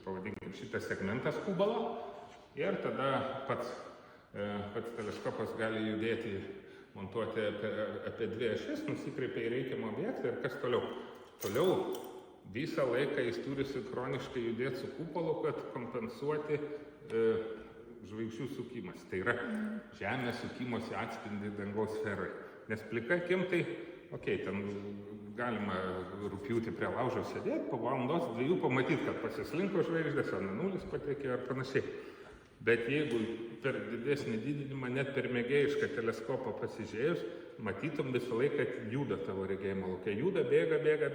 pavadinkim, šitas segmentas kubalo ir tada pats teleskopas gali judėti, montuoti apie 2 ašis, nusikreipia į reikiamą objektą ir kas toliau. Toliau visą laiką jis turi sinchroniškai judėti su kupolu, kad kompensuoti žvaigždžių sukimas. Tai yra Žemės sukimosi atspindį dangaus sferai. Nes plika akim tai, ten galima rugpjūtį prie laužo sėdėti, po valandos 2 pamatyti, kad pasislinko žvaigždės, o mėnulis patekė ar panašiai. Bet jeigu per didesnį didinimą, net per mėgėjišką teleskopą pasižiūrėjus, matytum visą laiką juda tavo regėjimo lauke. Juda, bėga.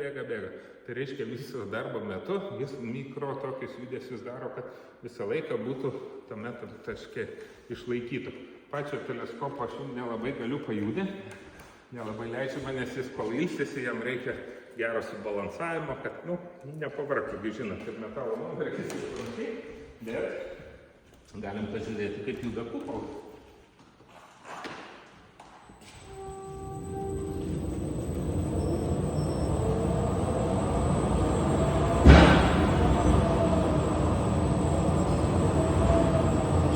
Tai reiškia viso darbo metu jis mikro tokius judesius daro, kad visą laiką būtų tame taške išlaikytų. Pačio teleskopo aš nelabai galiu pajudinti, nelabai leidžiama, nes jis kol ilsisi, jam reikia gero subalansavimo, kad, nepavargtų, žinot, ir metalo nuovargis ir panašiai, bet galim pažiūrėti, kaip juda kupolas.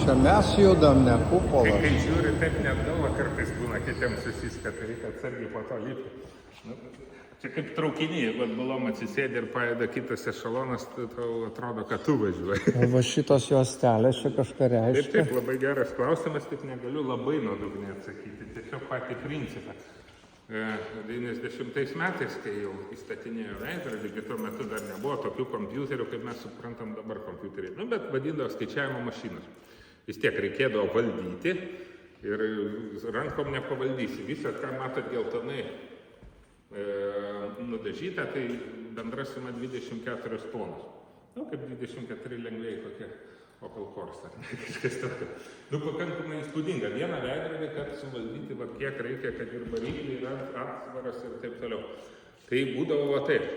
Čia mes judam, ne kupolas. Kai žiūri, taip net galva kartais būna, kitiems susiska, tai reikia atsargiai po to lipti. Čia kaip traukiniai, jeigu atbulom atsisėdi ir pajeda kitas ešalonas, tai tau atrodo, kad tu važiuoji. O va šitos juostelės čia kažką reiškia? Taip, labai geras klausimas, tik negaliu labai nuodugniai atsakyti. Tiesiog patį principą. 90 metais, kai jau įstatinėjo veidrodį, tuo metu dar nebuvo tokių kompiuterių, kaip mes suprantam dabar kompiuteriai. Bet vadindavo skaičiavimo mašinos. Vis tiek reikėdavo valdyti ir rankom nepavaldysi. Visą, ką matot geltonai nudažyta, tai bendra suma 24 tonos. Kaip 24 lengviai kokie Opel Corsa. Kažkas tokio. Pakankamai įspūdinga. Vieną veidrodį, kad suvaldyti, kiek reikia, kad ir varikliai, ir atsvaras ir taip toliau. Tai būdavo taip.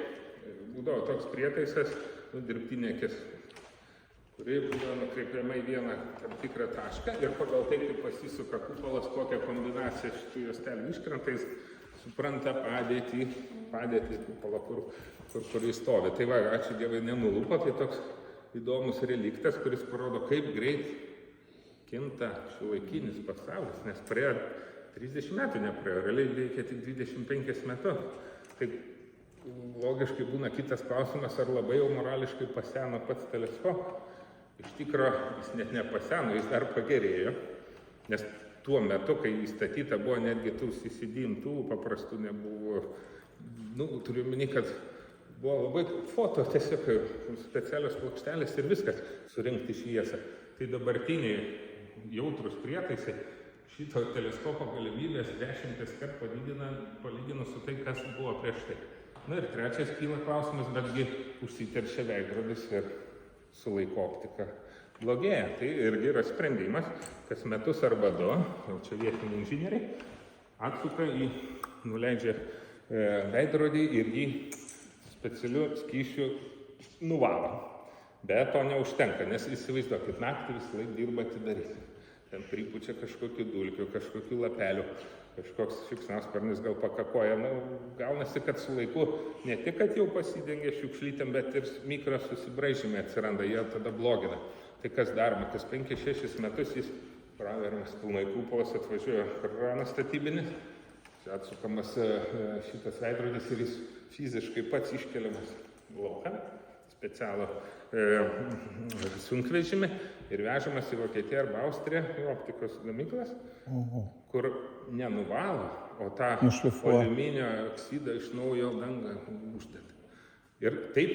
Būdavo toks prietaisas, dirbtinė akis, kuri būdavo nukreipiama į vieną tam tikrą tašką ir pagal tai, kaip pasisuka kupolas, kokią kombinaciją šitų juostelių iškrenta, jis supranta padėtį kupolo, kur jis stovi. Tai va, ačiū Dievui, nenulupo, tai toks įdomus reliktas, kuris parodo, kaip greit kinta šiuolaikinis pasaulis, nes praėjo 30 metų nepraėjo, realiai reikia tik 25 metų. Tai logiškai būna kitas klausimas, ar labai jau morališkai paseno pats teleskopas. Iš tikro, jis net nepaseno, jis dar pagerėjo, nes tuo metu, kai įstatyta, buvo netgi tų CCD imtuvų paprastų nebuvo. Turiu meni, kad buvo labai foto, tiesiog specialios plokštelės ir viskas surinkti šviesą. Tai dabartiniai jautrus prietaisai šito teleskopo galimybės 10 kartų palyginus su tai, kas buvo prieš tai. Ir trečias kyla klausimas, betgi užsiteršia veidrodis ir su laiko optika blogėja. Tai irgi yra sprendimas, kas metus arba 2, jau čia vietiniai inžinieriai, atsuka nuleidžia veidrodį ir jį specialiu skysčiu nuvalo. Bet to neužtenka, nes įsivaizduokit, naktį visą laiką dirba atidaryti. Ten pripučia kažkokių dulkių, kažkokių lapelių, kažkoks šikšnosparnis gal pakakoja. Gaunasi, kad su laiku ne tik, kad jau pasidengia šiukšlytėm, bet ir mikros susibraižymai atsiranda, jie tada blogina. Tai kas daroma, kas 5-6 metus jis praveriamas pilnai kupolas, atvažiuoja kranas statybinis, atsukamas šitas veidrodis ir jis fiziškai pats iškeliamas lauką, specialų sunkvežimį ir vežamas į Vokietiją arba Austriją, į optikos gamyklas, kur nenuvalo, o tą aliuminio oksidą iš naujo dangą uždeda. Ir taip